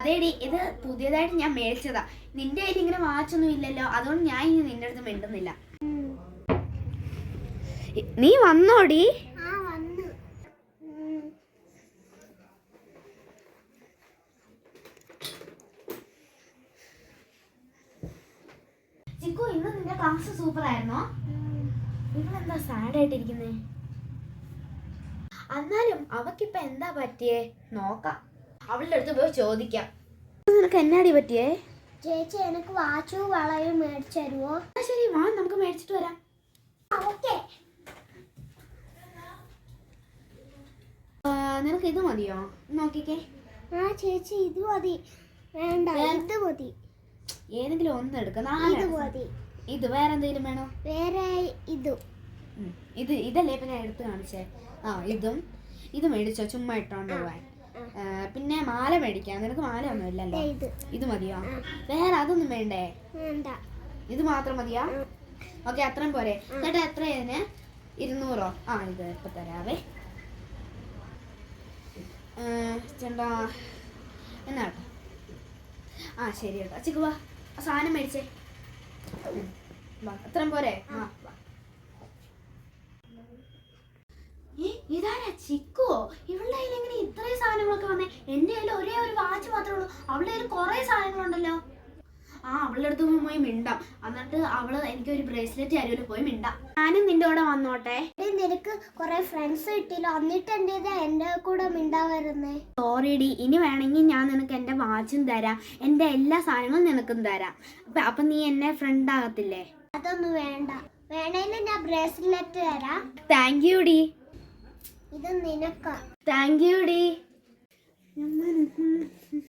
അതേടി, ഇത് പുതിയതായിട്ട് ഞാൻ മേടിച്ചതാ. നിന്റെ കയ്യിൽ ഇങ്ങനെ വാച്ചൊന്നും ഇല്ലല്ലോ, അതുകൊണ്ട് ഞാൻ ഇനി നിന്റെ അടുത്ത് മിണ്ടുന്നില്ല. നീ വന്നോടി? ചിക്കു, ഇന്ന് നിന്റെ ക്ലാസ് സൂപ്പർ ആയിരുന്നോ? ഇവളെന്താ സാഡ് ആയിട്ടിരിക്കുന്നേ? എന്നാലും അവക്കിപ്പോ എന്താ പറ്റിയേ നോക്കാം. അവളുടെ അടുത്ത് പോയി ചോദിക്കാം. നിനക്ക് എന്നാടി പറ്റിയേ? ചേച്ചി, എനിക്ക് വാച്ചും വളയും മേടിച്ചു തരുമോ? ശരി, വാ, നമുക്ക് മേടിച്ചിട്ട് വരാം. നിനക്ക് ഇത് മതിയോ? നോക്കിക്കേ. ചേച്ചി, ഇത് മതി. വേണ്ട, ഇത് മതി. ഏതെങ്കിലും ഒന്ന് എടുക്കാം. ഇത് മതി. ഇത് വേറെ എന്തെങ്കിലും വേണോ? വേറെ ഇതല്ലേ ഇപ്പൊ ഞാൻ എടുത്ത് കാണിച്ചേ. ഇത് മേടിച്ചോ, ചുമ്മാ ഇട്ടോണ്ട് പോവാൻ. പിന്നെ മാല മേടിക്കാം. നിനക്ക് മാല ഒന്നും ഇല്ലല്ലോ. ഇത് മതിയോ? വേറെ അതൊന്നും വേണ്ടേ? ഇത് മാത്രം മതിയാ? ഓക്കെ, അത്രയും പോരെ. ചേട്ടാ, എത്രയാണ്? 200. ഇത് ഇപ്പൊ തരാവേ. ചേട്ടാ, എന്നാട്ടോ? ശരി കേട്ടോ. ചിക്കു, വാ, സാധനം മേടിച്ചേ. അത്രയും പോരെ? ഇതാരാ? ചിക്കുവോ? ഇവളുടെ കയ്യിൽ എങ്ങനെ ഇത്രയും സാധനങ്ങളൊക്കെ വന്നേ? എന്റെ കയ്യിൽ ഒരേ ഒരു വാച്ച് മാത്രമേ ഉള്ളൂ. അവളുടെ കയ്യിൽ കുറെ സാധനങ്ങളുണ്ടല്ലോ. അവളുടെ അടുത്ത് പോയി മിണ്ടാം. എന്നിട്ട് അവള് എനിക്ക് ഒരു ബ്രേസ്ലെറ്റ് തരുമല്ലോ, പോയി മിണ്ടാം. ഞാനും നിന്റെ കൂടെ വന്നോട്ടെ. നിനക്ക് കുറെ ഫ്രണ്ട്സ് കിട്ടിയില്ല, എന്നിട്ട് എന്റെ കൂടെ മിണ്ടാ വരുന്നേ. സോറിഡി, ഇനി വേണമെങ്കിൽ ഞാൻ നിനക്ക് എന്റെ വാച്ചും തരാം, എന്റെ എല്ലാ സാധനങ്ങളും നിനക്കും തരാം. അപ്പൊ നീ എന്നെ ഫ്രണ്ട് ആകത്തില്ലേ? അതൊന്നും വേണ്ട. വേണേലും ഞാൻ ബ്രേസ്ലെറ്റ് തരാം. Thank you D. ഇത് നിനക്കാ. Thank you D.